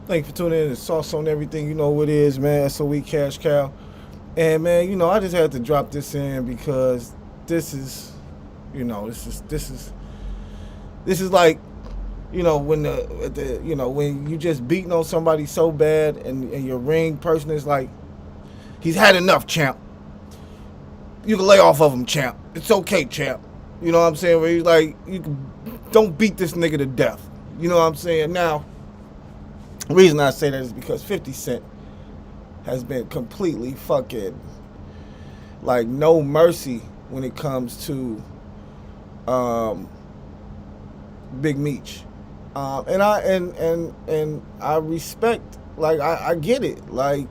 Thank you for tuning in to Sauce on Everything. You know what it is, man. SOE Cash Cow. And man, I just had to drop this in because this is, this is like, when when you just beating on somebody so bad and your ring person is like, he's had enough, champ. You can lay off of him, champ. It's okay, champ. You know what I'm saying? Where he's like, don't beat this nigga to death. You know what I'm saying? Now, the reason I say that is because 50 Cent has been completely fucking like no mercy when it comes to Big Meech. And I respect, like, I get it. Like,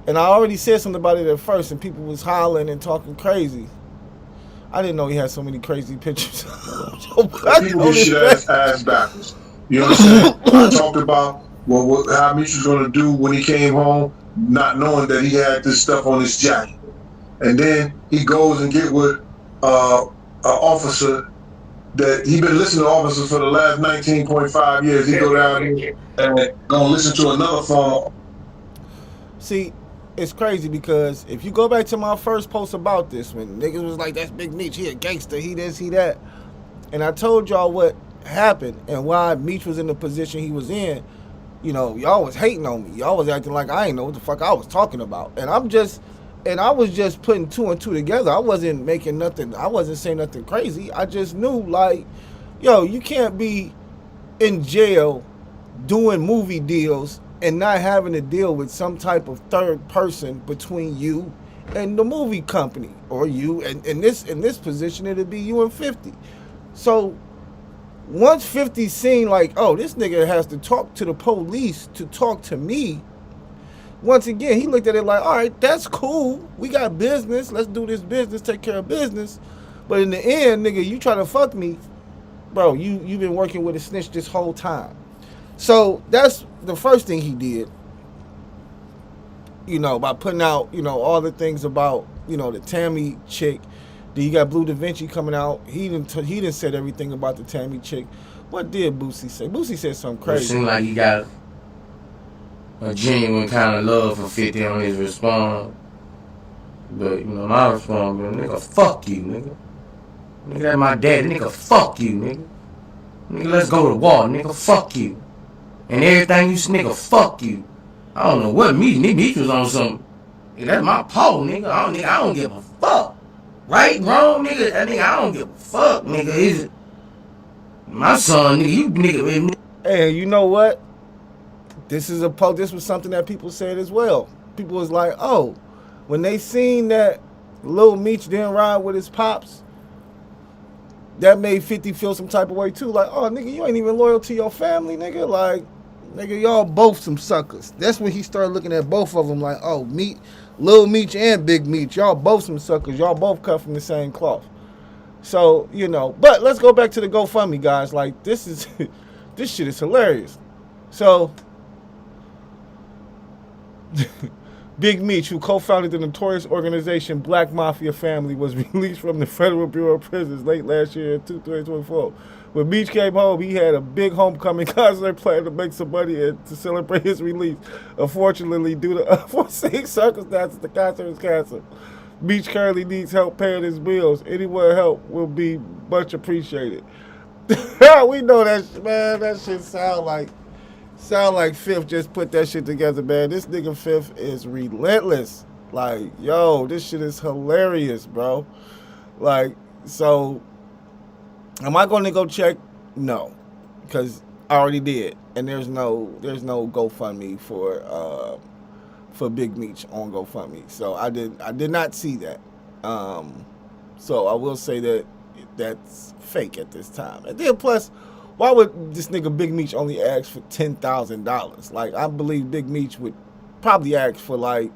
and I already said something about it at first and people was hollering and talking crazy. I didn't know he had so many crazy pictures. People get shit ass backwards. You know what I'm saying? I talked about how Mitch was going to do when he came home, not knowing that he had this stuff on his jacket, and then he goes and get with an officer that he been listening to officers for the last 19.5 years. He go down here and gonna listen to another phone. See, it's crazy because if you go back to my first post about this, when niggas was like, that's Big Meech, he a gangster, he this, he that. And I told y'all what happened and why Meech was in the position he was in. Y'all was hating on me. Y'all was acting like I ain't know what the fuck I was talking about. And I was just putting two and two together. I wasn't making nothing, I wasn't saying nothing crazy. I just knew, like, yo, you can't be in jail doing movie deals and not having to deal with some type of third person between you and the movie company, or you, and in this position it'd be you and 50. So once 50 seen like, oh, this nigga has to talk to the police to talk to me, once again he looked at it like, all right, that's cool, we got business, let's do this business, take care of business. But in the end, nigga, you try to fuck me, bro, you've been working with a snitch this whole time. So that's the first thing he did, by putting out, all the things about, the Tammy chick. Then you got Blue Da Vinci coming out. He didn't said everything about the Tammy chick. What did Boosie say? Boosie said something crazy. It seemed like he got a genuine kind of love for 50 on his response. But, my response was, nigga, fuck you, nigga. Nigga, that's my daddy. Nigga, fuck you, nigga. Nigga, let's go to war, nigga, fuck you. And everything you nigga, fuck you. I don't know what Meech was on something. Nigga, that's my paw, nigga. I don't give a fuck. Right, wrong, nigga. That nigga, I don't give a fuck, nigga. Is it my son, nigga? You nigga. Hey, you know what? This was something that people said as well. People was like, oh, when they seen that Lil Meech didn't ride with his pops, that made 50 feel some type of way too. Like, oh, nigga, you ain't even loyal to your family, nigga. Like, nigga, y'all both some suckers. That's when he started looking at both of them like, oh, Lil Meech and Big Meech, y'all both some suckers. Y'all both cut from the same cloth. So, but let's go back to the GoFundMe, guys. Like, this shit is hilarious. So, Big Meech, who co-founded the notorious organization Black Mafia Family, was released from the Federal Bureau of Prisons late last year in 2024. When Meech came home, he had a big homecoming concert planned to make some money and to celebrate his release. Unfortunately, due to unforeseen circumstances, the concert was canceled. Meech currently needs help paying his bills. Anywhere help will be much appreciated. We know that, man. That shit sound like Fifth just put that shit together, man. This nigga Fifth is relentless. Like, yo, this shit is hilarious, bro. Like, so, am I going to go check? No, because I already did, and there's no GoFundMe for Big Meech on GoFundMe. So I did not see that. So I will say that that's fake at this time. And then plus, why would this nigga Big Meech only ask for $10,000? Like, I believe Big Meech would probably ask for like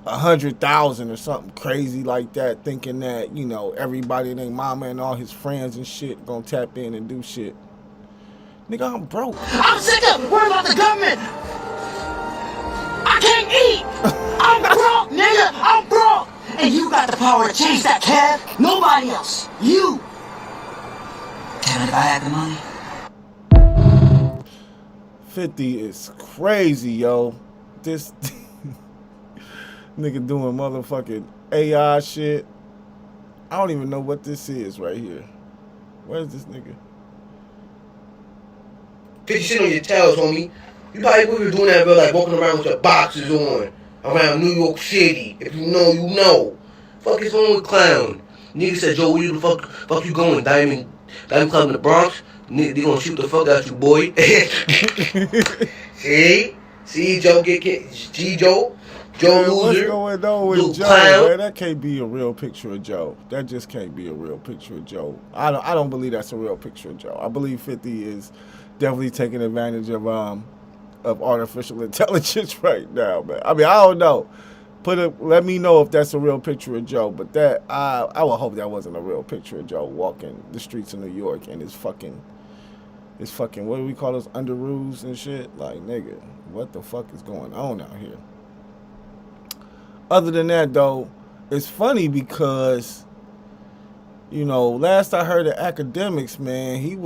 100,000 or something crazy like that, thinking that, everybody and their mama and all his friends and shit gonna tap in and do shit. Nigga, I'm broke. I'm sick of worrying about the government. I can't eat. I'm broke, nigga. I'm broke. And you got the power to change that, Kev. Nobody else. You. Can I have the money? 50 is crazy, yo. This nigga doing motherfucking AI shit. I don't even know what this is right here. Where's this nigga? 50 Cent on your tails, homie. You probably would be doing that, bro, like walking around with your boxes on around New York City. If you know, you know. Fuck is wrong with clown? Nigga said, Joe, where you the fuck you going? Diamond Club in the Bronx? Nigga, they gonna shoot the fuck out you, boy. See, Joe Joe loser. What's going on with Joe, clown. man? That can't be a real picture of Joe. That just can't be a real picture of Joe. I don't believe that's a real picture of Joe. I believe 50 is definitely taking advantage of artificial intelligence right now, man. I mean, I don't know. Let me know if that's a real picture of Joe. But that I would hope that wasn't a real picture of Joe walking the streets of New York and his fucking what do we call those underoos and shit? Like, nigga, what the fuck is going on out here? Other than that, though, it's funny because, you know, last I heard of Academics, man, he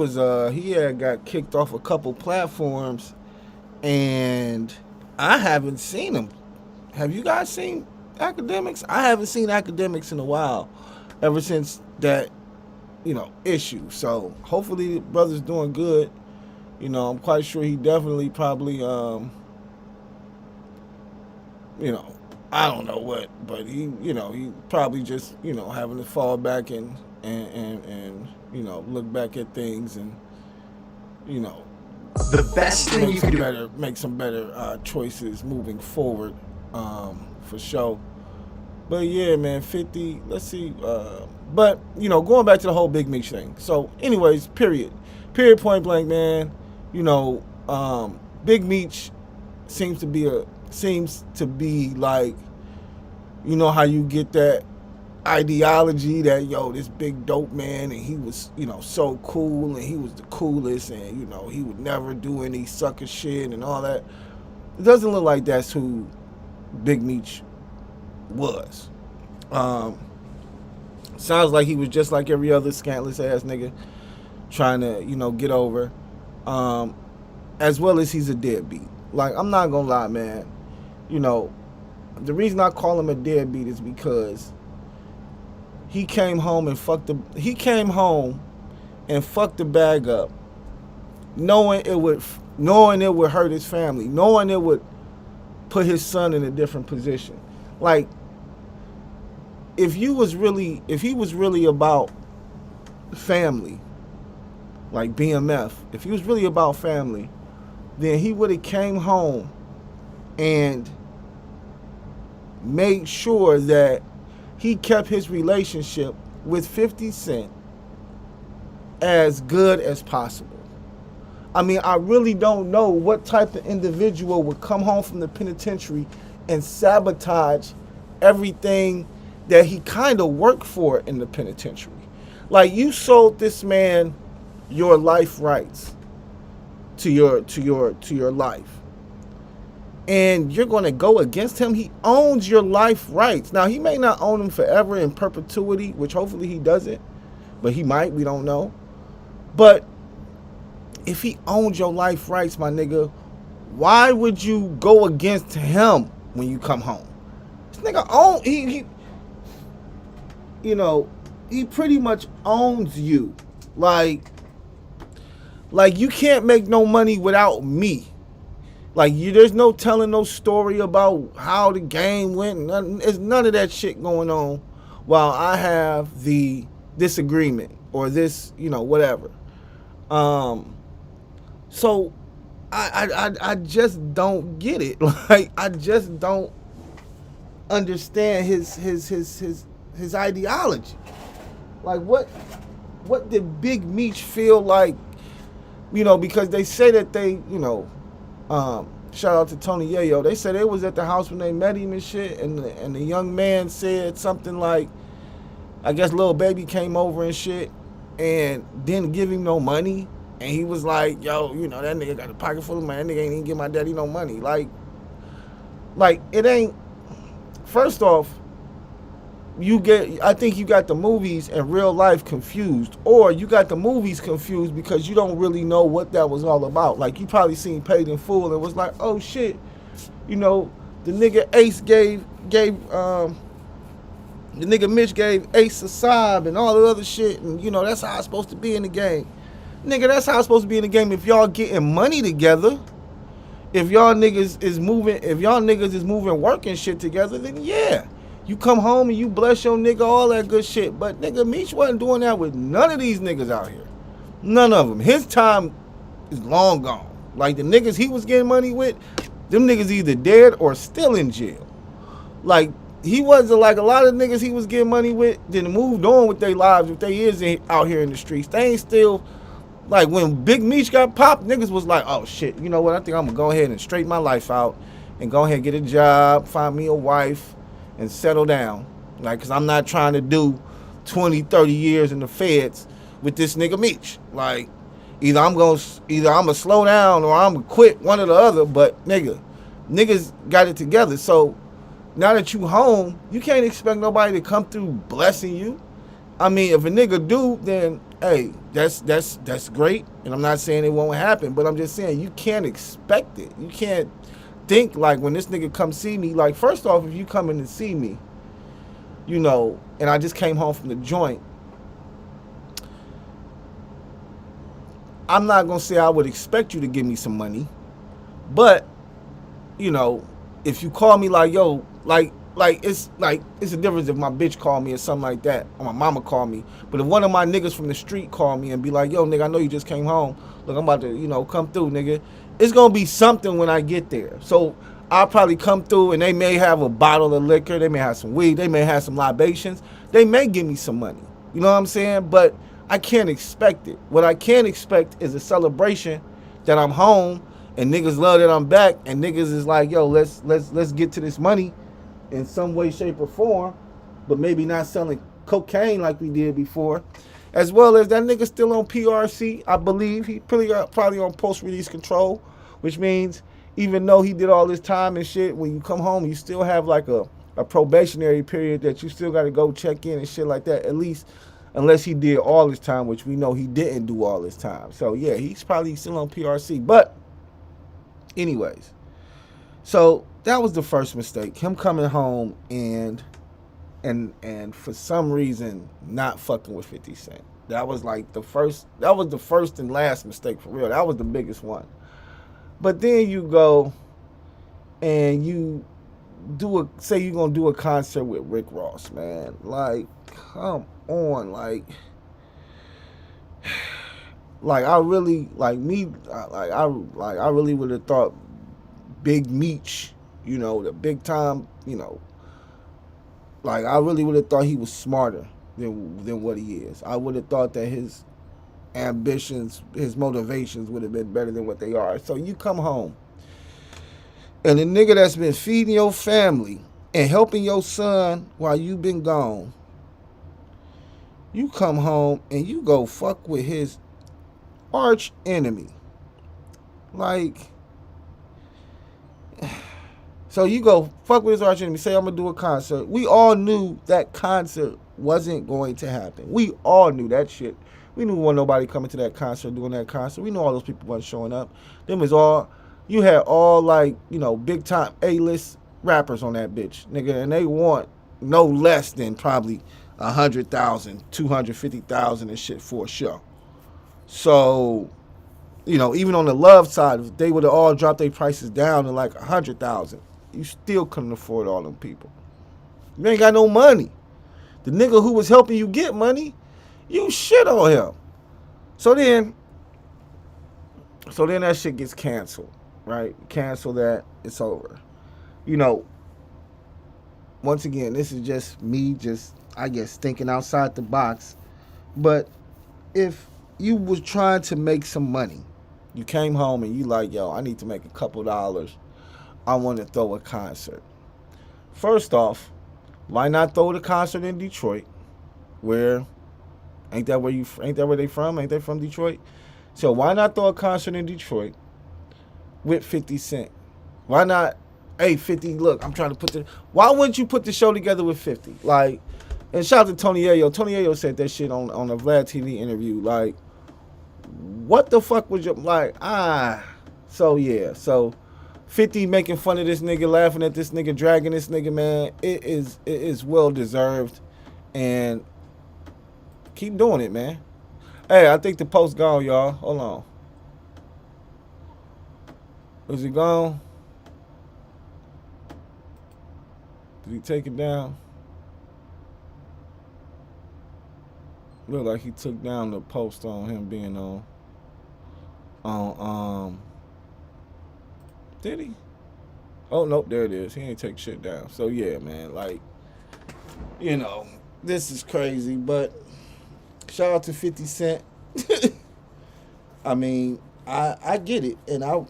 had got kicked off a couple platforms, and I haven't seen him. Have you guys seen Academics? I haven't seen Academics in a while, ever since that, you know, issue. So hopefully the brother's doing good. You know, I'm quite sure he definitely probably, you know, I don't know what, but he probably just, you know, having to fall back and you know, look back at things and, you know, the best thing you can do. Make some better choices moving forward, for sure. But yeah, man, 50. Let's see. But you know, going back to the whole Big Meech thing. So, anyways, period, point blank, man. You know, Big Meech seems to be like, you know how you get that ideology that, yo, this big dope man, and he was, you know, so cool, and he was the coolest, and, you know, he would never do any sucker shit and all that. It doesn't look like that's who Big Meech was. Sounds like he was just like every other scantless ass nigga trying to, you know, get over, as well as he's a deadbeat. Like, I'm not gonna lie, man. You know, the reason I call him a deadbeat is because he came home and fucked the bag up, knowing it would hurt his family, knowing it would put his son in a different position. Like, if he was really about family, like BMF, if he was really about family, then he would have came home and made sure that he kept his relationship with 50 Cent as good as possible. I mean, I really don't know what type of individual would come home from the penitentiary and sabotage everything that he kind of worked for in the penitentiary. Like, you sold this man your life rights to your life, and you're going to go against him. He owns your life rights. Now, he may not own them forever in perpetuity, which hopefully he doesn't, but he might, we don't know. But if he owns your life rights, my nigga, why would you go against him when you come home? This nigga he you know, he pretty much owns you. Like you can't make no money without me. Like, there's no telling no story about how the game went. There's none of that shit going on while I have this agreement or this, you know, whatever. So I just don't get it. Like, I just don't understand his ideology. Like, what did Big Meech feel like? You know, because they say that they, you know, shout out to Tony Yayo. They said they was at the house when they met him and shit, and the young man said something like, I guess Lil Baby came over and shit, and didn't give him no money, and he was like, yo, you know, that nigga got a pocket full of money. That nigga ain't even give my daddy no money. Like it ain't. First off, I think you got the movies and real life confused, or you got the movies confused because you don't really know what that was all about. Like, you probably seen Paid in Full and was like, oh shit, you know, the nigga Ace gave the nigga Mitch gave Ace a sob and all the other shit, and you know, that's how it's supposed to be in the game. Nigga, that's how it's supposed to be in the game if y'all getting money together. If y'all niggas is moving work and shit together, then yeah. You come home and you bless your nigga, all that good shit. But nigga, Meech wasn't doing that with none of these niggas out here. None of them. His time is long gone. Like, the niggas he was getting money with, them niggas either dead or still in jail. Like, he wasn't like a lot of niggas he was getting money with, then moved on with their lives. If they is out here in the streets, they ain't still, like, when Big Meech got popped, niggas was like, oh shit, you know what, I think I'm gonna go ahead and straighten my life out and go ahead and get a job, find me a wife, and settle down. Like, cause I'm not trying to do 20, 30 years in the feds with this nigga Meech. Like, either I'm gonna slow down or I'm gonna quit, one or the other. But niggas got it together. So now that you home, you can't expect nobody to come through blessing you. I mean, if a nigga do, then hey, that's great. And I'm not saying it won't happen, but I'm just saying you can't expect it. You can't think like when this nigga come see me. Like, first off, if you come in and see me, you know, and I just came home from the joint, I'm not gonna say I would expect you to give me some money, but you know, if you call me like, yo, like it's a difference if my bitch call me or something like that, or my mama call me. But if one of my niggas from the street call me and be like, yo, nigga, I know you just came home, look, I'm about to, you know, come through, nigga, it's gonna be something when I get there. So I'll probably come through and they may have a bottle of liquor, they may have some weed, they may have some libations, they may give me some money. You know what I'm saying? But I can't expect it. What I can expect is a celebration that I'm home and niggas love that I'm back, and niggas is like, yo, let's get to this money in some way, shape, or form, but maybe not selling cocaine like we did before. As well as that nigga still on PRC, I believe. He probably on post-release control, which means even though he did all this time and shit, when you come home, you still have like a probationary period that you still got to go check in and shit like that, at least unless he did all this time, which we know he didn't do all this time. So yeah, he's probably still on PRC. But anyways, so that was the first mistake. Him coming home and for some reason not fucking with 50 Cent. That was the first and last mistake for real. That was the biggest one. But then you go and you say you're gonna do a concert with Rick Ross, man. Like, come on, like I really I really would have thought Big Meech, you know, the big time, you know, like I really would have thought he was smarter than what he is. I would have thought that his ambitions, his motivations would have been better than what they are. So you come home and the nigga that's been feeding your family and helping your son while you been gone, you come home and you go fuck with his arch enemy. Like, so you go fuck with his arch enemy, say I'm gonna do a concert. We all knew that concert wasn't going to happen. We all knew that shit. We knew wasn't nobody coming to that concert, doing that concert. We knew all those people wasn't showing up. Them was all, you had all like, you know, big time A-list rappers on that bitch, nigga, and they want no less than probably 100,000, 250,000 and shit for a show. So, you know, even on the Love side, if they would have all dropped their prices down to like 100,000, you still couldn't afford all them people. You ain't got no money. The nigga who was helping you get money, you shit on him. So then that shit gets canceled, right? Cancel that, it's over. You know, once again, this is just me, I guess, thinking outside the box. But if you was trying to make some money, you came home and you like, yo, I need to make a couple dollars, I want to throw a concert. First off, why not throw the concert in Detroit? Where ain't that where they from? Ain't they from Detroit? So why not throw a concert in Detroit with 50 Cent? Why not hey, 50, look, I'm trying to put the... Why wouldn't you put the show together with 50? Like, and shout out to Tony Ayo. Tony Ayo said that shit on a Vlad TV interview. Like, what the fuck was your... Like, So, yeah. So, 50 making fun of this nigga, laughing at this nigga, dragging this nigga, man. It is well deserved. And keep doing it, man. Hey, I think the post gone, y'all. Hold on. Is it gone? Did he take it down? Look like he took down the post on him being on did he? Oh nope, there it is. He ain't take shit down. So yeah, man, like, you know, this is crazy, but shout out to 50 Cent. I mean, I get it, and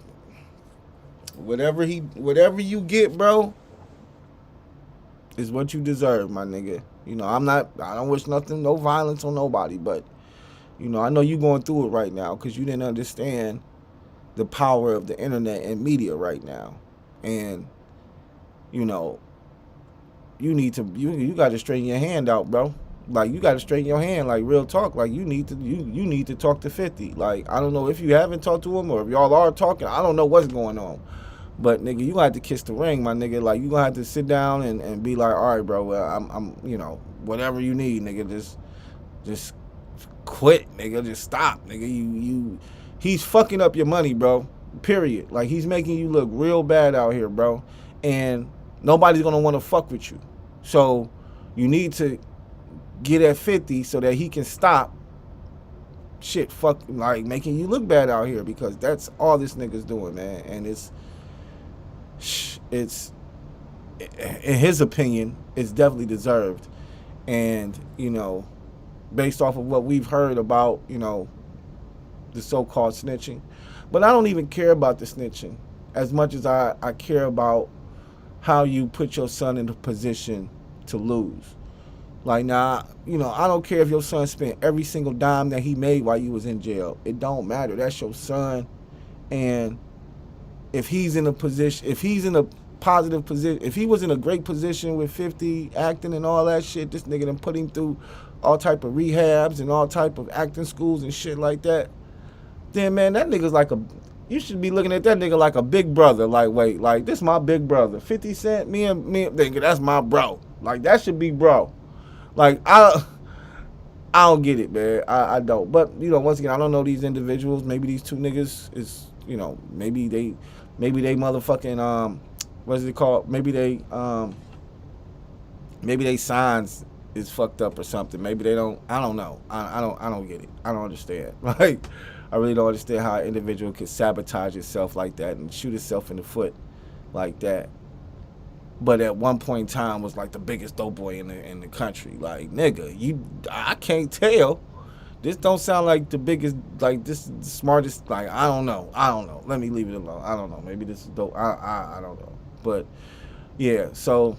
whatever you get, bro, is what you deserve, my nigga. You know, I don't wish nothing, no violence on nobody, but, you know, I know you going through it right now because you didn't understand the power of the internet and media right now. And, you know, you got to straighten your hand out, bro. Like, you got to straighten your hand, like, real talk. Like, you need to talk to 50. Like, I don't know if you haven't talked to him or if y'all are talking. I don't know what's going on. But, nigga, you gonna have to kiss the ring, my nigga. Like, you gonna have to sit down and be like, all right, bro, well, I'm you know, whatever you need, nigga, just quit, nigga. Just stop, nigga. He's fucking up your money, bro. Period. Like, he's making you look real bad out here, bro. And nobody's gonna want to fuck with you. So, you need to get at 50 so that he can stop like, making you look bad out here, because that's all this nigga's doing, man. And it's in his opinion, it's definitely deserved. And, you know, based off of what we've heard about, you know, the so-called snitching. But I don't even care about the snitching as much as I care about how you put your son in a position to lose. Like, now, you know, I don't care if your son spent every single dime that he made while you was in jail. It don't matter. That's your son. And if he's in a position, if he's in a positive position, if he was in a great position with 50 acting and all that shit, this nigga done put him through all type of rehabs and all type of acting schools and shit like that, then, man, that nigga's like you should be looking at that nigga like a big brother. Like, wait, like, this my big brother. 50 Cent, me and nigga, that's my bro. Like, that should be bro. Like, I don't get it, man. I don't. But, you know, once again, I don't know these individuals. Maybe these two niggas is, you know, maybe they motherfucking, what is it called? Maybe they signs is fucked up or something. Maybe they don't. I don't know. I don't get it. I don't understand. Like, I really don't understand how an individual can sabotage itself like that and shoot itself in the foot like that. But at one point in time was like the biggest dope boy in the country. Like, nigga, I can't tell. This don't sound like the biggest, like, this is the smartest. Like, I don't know. Let me leave it alone. I don't know. Maybe this is dope. I don't know. But yeah, so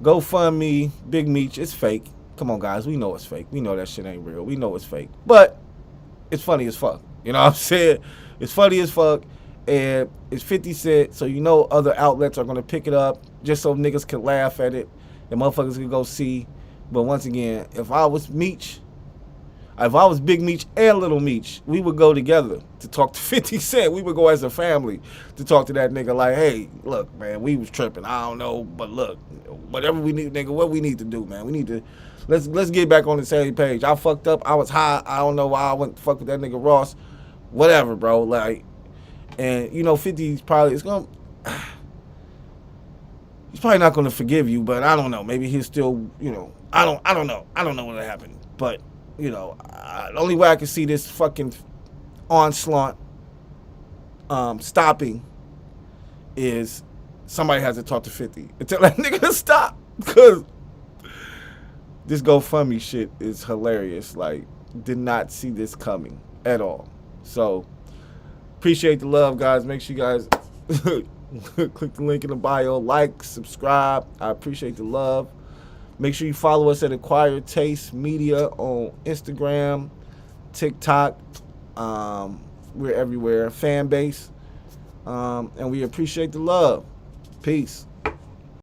GoFundMe, Big Meech, it's fake. Come on, guys, we know it's fake. We know that shit ain't real. We know it's fake. But it's funny as fuck. You know what I'm saying? It's funny as fuck. And it's 50 Cent, so you know other outlets are going to pick it up just so niggas can laugh at it and motherfuckers can go see. But once again, if I was Meech, if I was Big Meech and Little Meech, we would go together to talk to 50 Cent. We would go as a family to talk to that nigga like, hey, look, man, we was tripping. I don't know, but look, whatever we need, nigga, what we need to do, man. We need to, let's get back on the same page. I fucked up. I was high. I don't know why I went to fuck with that nigga Ross. Whatever, bro. Like, and, you know, 50's probably, he's probably not going to forgive you, but I don't know. Maybe he'll still, you know, I don't know. I don't know what happened. But, you know, the only way I can see this fucking onslaught stopping is somebody has to talk to 50 and tell that nigga to stop. Because this GoFundMe shit is hilarious. Like, did not see this coming at all. So, appreciate the love, guys. Make sure you guys click the link in the bio, like, subscribe. I appreciate the love. Make sure you follow us at Acquired Taste Media on Instagram, TikTok. We're everywhere. Fan base. And we appreciate the love. Peace.